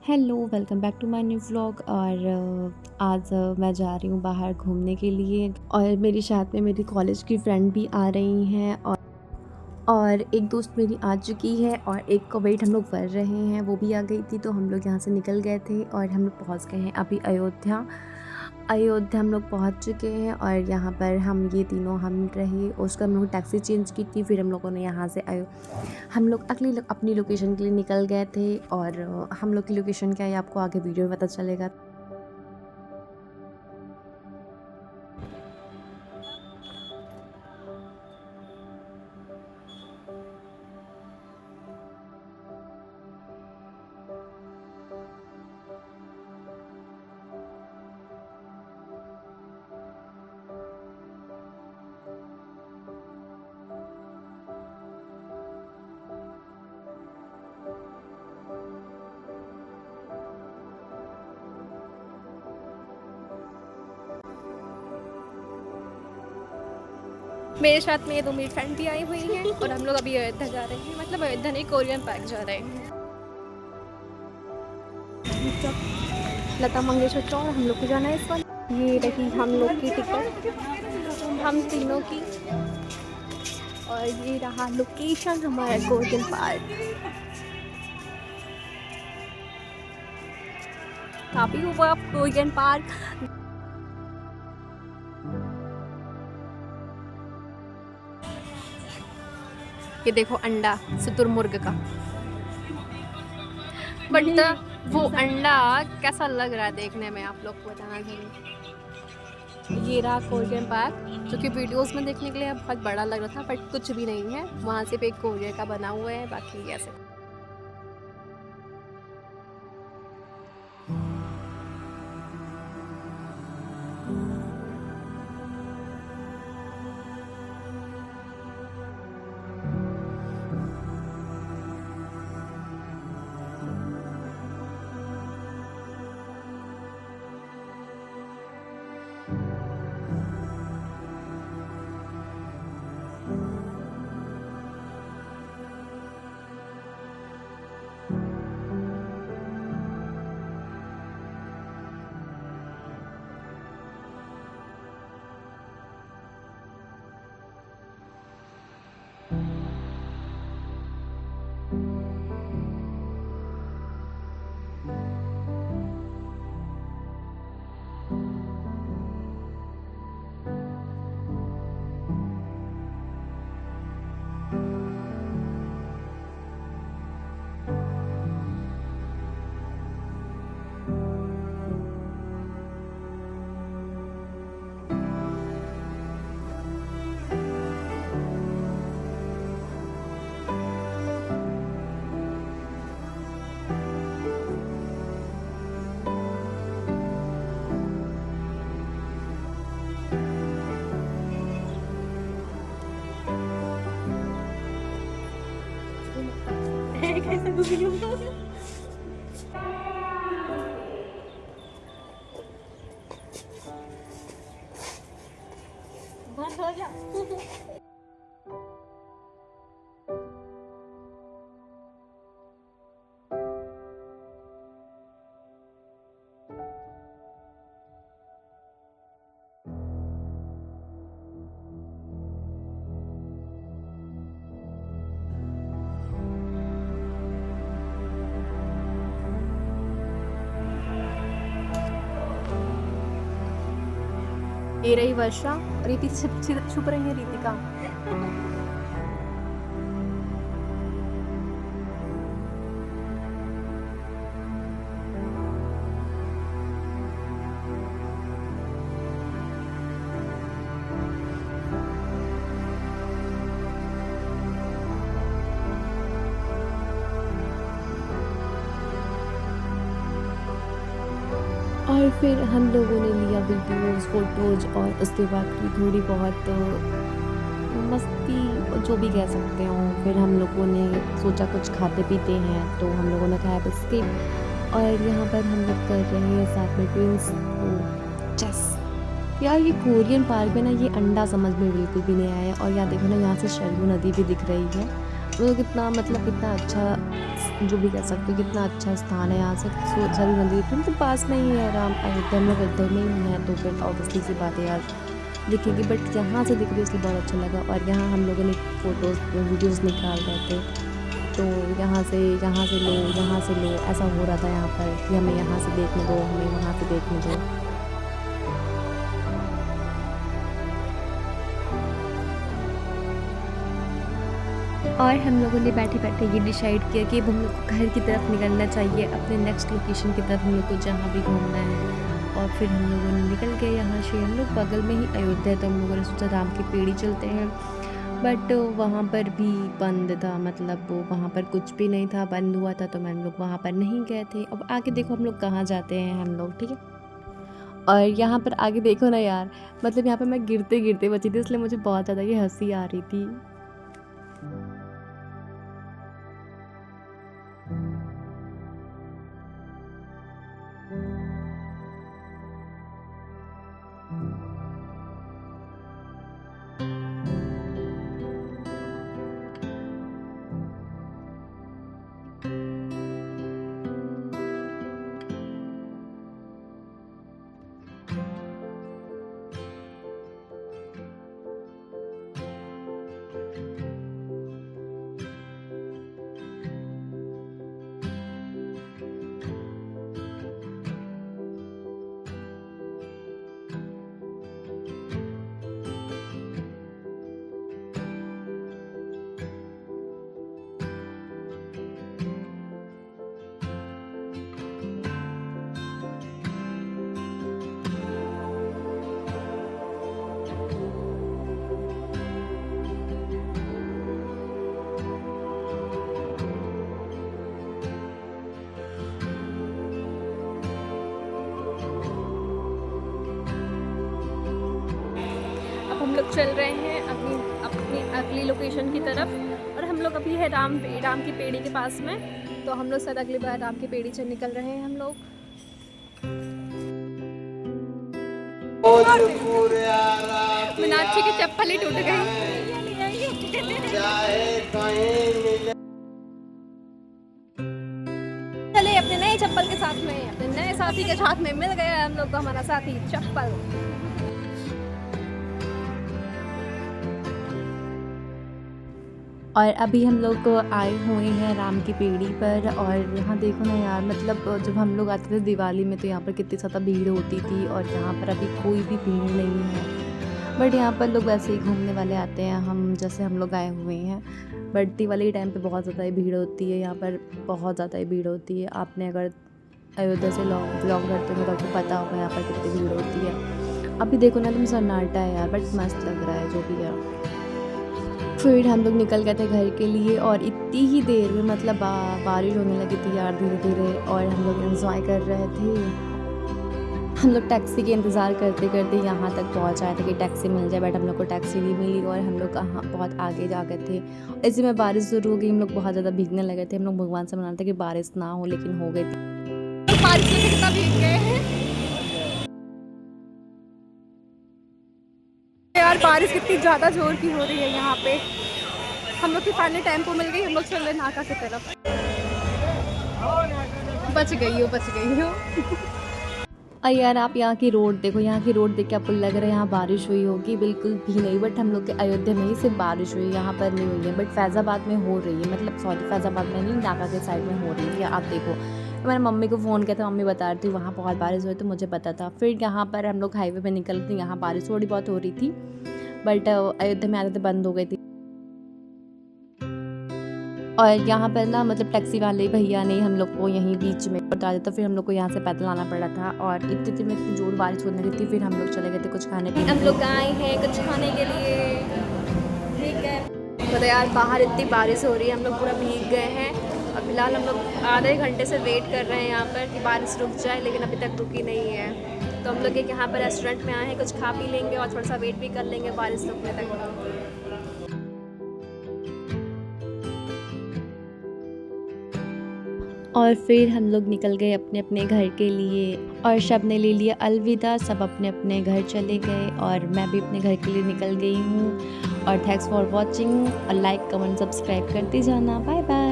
Hello, welcome back to my new vlog. और आज मैं जा रही हूँ बाहर घूमने के लिए और मेरी साथ में मेरी कॉलेज की फ्रेंड भी आ रही हैं और एक दोस्त मेरी आ चुकी है और एक को वेट हम लोग कर रहे हैं, वो भी आ गई थी। तो हम लोग यहाँ से निकल गए थे और हम लोग पहुँच गए हैं अभी अयोध्या। अयोध्या हम लोग पहुँच चुके हैं और यहाँ पर हम ये तीनों हम रहे। उसका हम लोग टैक्सी चेंज की थी, फिर हम लोगों ने यहाँ से हम लोग अपनी लोकेशन के लिए निकल गए थे। और हम लोग की लोकेशन क्या है आपको आगे वीडियो में पता चलेगा। मेरे साथ में ये दो मेरी फ्रेंड भी आई हुई हैं और हम लोग अभी अयोध्या जा रहे हैं, मतलब अयोध्या नहीं, कोरियन पार्क जा रहे हैं। लता मंगेशकर चौक हम लोग को जाना है इस बार। ये रही हम लोग की टिकट, हम तीनों की। और ये रहा लोकेशन हमारा कोरियन पार्क। काफी हुआ कोरियन पार्क। ये देखो अंडा शुतुरमुर्ग का, बट वो अंडा कैसा लग रहा है देखने में, आप लोग को बताना चाहिए। ये रहा कोरियन पार्क, जो कि वीडियोस में देखने के लिए बहुत बड़ा लग रहा था, बट कुछ भी नहीं है। वहाँ सिर्फ एक कोरिया का बना हुआ है, बाकी ऐसे। बंद हो जा। ये रही वर्षा, रीति छुप रही है रीतिका। और फिर हम लोगों ने लिया वीडियोस फोटोज़ और उसके बाद की थोड़ी बहुत मस्ती, जो भी कह सकते हो। फिर हम लोगों ने सोचा कुछ खाते पीते हैं, तो हम लोगों ने खाया बिस्किट। और यहाँ पर हम लोग कर रहे हैं साथ में ड्रिंक्स। तो चेस यार, ये कोरियन पार्क में ना ये अंडा समझ में बिल्कुल भी नहीं आया। और यहाँ देखो ना, यहाँ से शरयू नदी भी दिख रही है। तो कितना मतलब कितना अच्छा जो भी कह सकते हो, कितना अच्छा स्थान है। यहाँ से सभी मंदिर तो पास में ही है राम अयोध्या, हम लोग अयोध्या में ही हैं, तो फिर ऑब्वियसली सी बात है यार दिखेगी, बट यहाँ से दिख रही है इसलिए बहुत अच्छा लगा। और यहाँ हम लोगों ने फ़ोटोज़ वीडियोज़ निकाल रहे थे, तो यहाँ से लो ऐसा हो रहा था यहाँ पर कि हमें यहाँ से देखने दो, हमें वहाँ से देखने दो। और हम लोगों ने बैठे-बैठे ये डिसाइड किया कि अब हम लोग को घर की तरफ निकलना चाहिए, अपने नेक्स्ट लोकेशन की तरफ हम लोग को जहाँ भी घूमना है। और फिर हम लोगों ने निकल गए यहाँ से, हम लोग बगल में ही अयोध्या है, तो हम लोगों ने सोचा राम की पेड़ी चलते हैं, बट वहाँ पर भी बंद था, मतलब वहाँ पर कुछ भी नहीं था, बंद हुआ था, तो हम लोग वहाँ पर नहीं गए थे। अब आगे देखो हम लोग कहाँ जाते हैं हम लोग, ठीक है। और यहाँ पर आगे देखो ना यार, मतलब यहाँ पर मैं गिरते-गिरते बची थी, इसलिए मुझे बहुत ज़्यादा ये हँसी आ रही थी। अब हम लोग चल रहे हैं अपनी अपनी अगली लोकेशन की तरफ, और हम लोग अभी है राम की पेड़ी के पास में, तो हम लोग शायद अगली बार राम की पेड़ी से निकल रहे हैं हम लोग। मीनाक्षी की चप्पल ही टूट गई। चले अपने नए चप्पल के साथ में, अपने नए साथी के साथ में मिल गया हम लोग को हमारा साथी चप्पल। और अभी हम लोग आए हुए हैं राम की पेड़ी पर, और यहाँ देखो ना यार, मतलब जब हम लोग आते थे दिवाली में तो यहाँ पर कितनी ज़्यादा भीड़ होती थी, और यहाँ पर अभी कोई भी भीड़ नहीं है। बट यहाँ पर लोग वैसे ही घूमने वाले आते हैं, जैसे हम लोग आए हुए हैं। बट दिवाली के टाइम पे बहुत ज़्यादा ही भीड़ होती है, यहाँ पर बहुत ज़्यादा ही भीड़ होती है। आपने अगर अयोध्या से बिलोंग करते हो तो आपको पता होगा यहाँ पर कितनी भीड़ होती है। अभी देखो ना तुम, सन्नाटा है यार, बट मस्त लग रहा है जो भी है। फिर हम लोग निकल गए थे घर के लिए, और इतनी ही देर में मतलब बारिश होने लगी थी यार धीरे धीरे, और हम लोग एंजॉय कर रहे थे। हम लोग टैक्सी के इंतज़ार करते करते यहाँ तक पहुँच आए थे कि टैक्सी मिल जाए, बट हम लोग को टैक्सी नहीं मिली, और हम लोग कहाँ बहुत आगे जा गए थे। इसी में बारिश शुरू हो गई, हम लोग बहुत ज़्यादा भीगने लगे थे। हम लोग भगवान से मनाते थे कि बारिश ना हो, लेकिन हो गई थी। बारिश में कितना भीग गए हैं यार, बारिश कितनी ज़्यादा जोर की हो रही है यहाँ पे। हम लोग की फाइनल टेम्पो मिल गई, हम लोग चल रहे नाका की तरफ। बच गई हो। और यार आप यहाँ की रोड देखो, यहाँ की रोड देख के आपको लग रहा है यहाँ बारिश हुई होगी, बिल्कुल भी नहीं। बट हम लोग के अयोध्या में ही सिर्फ बारिश हुई, यहाँ पर नहीं हुई है। बट फैज़ाबाद में हो रही है, मतलब सॉरी फैज़ाबाद में नहीं, नाका के साइड में हो रही है। आप देखो, तो मैंने मम्मी को फ़ोन किया था, मम्मी बता रही थी वहाँ बहुत बारिश हुई, तो मुझे पता था। फिर यहाँ पर हम लोग हाईवे पर निकल थे, यहाँ बारिश थोड़ी बहुत हो रही थी, बट अयोध्या में आते थे बंद हो गई थी। और यहाँ पर ना मतलब टैक्सी वाले भैया ने हम लोग को यहीं बीच में बता दिया था, फिर हम लोग को यहाँ से पैदल आना पड़ा था। और इतनी जोर बारिश होने लगी थी, फिर हम लोग चले गए थे कुछ खाने पीने। हम लोग आए हैं कुछ खाने के लिए, ठीक है। पता यार बाहर इतनी बारिश हो रही है, हम लोग पूरा भीग गए हैं। और फिलहाल हम लोग आधे घंटे से वेट कर रहे हैं यहाँ पर कि बारिश रुक जाए, लेकिन अभी तक रुकी नहीं है। तो हम लोग एक यहाँ पर रेस्टोरेंट में आए हैं, कुछ खा पी लेंगे और थोड़ा सा वेट भी कर लेंगे बारिश रुकने तक। और फिर हम लोग निकल गए अपने अपने घर के लिए, और सब ने ले लिया अलविदा, सब अपने अपने घर चले गए, और मैं भी अपने घर के लिए निकल गई हूँ। और थैंक्स फॉर वॉचिंग, और लाइक कमेंट सब्सक्राइब करते जाना। Bye bye.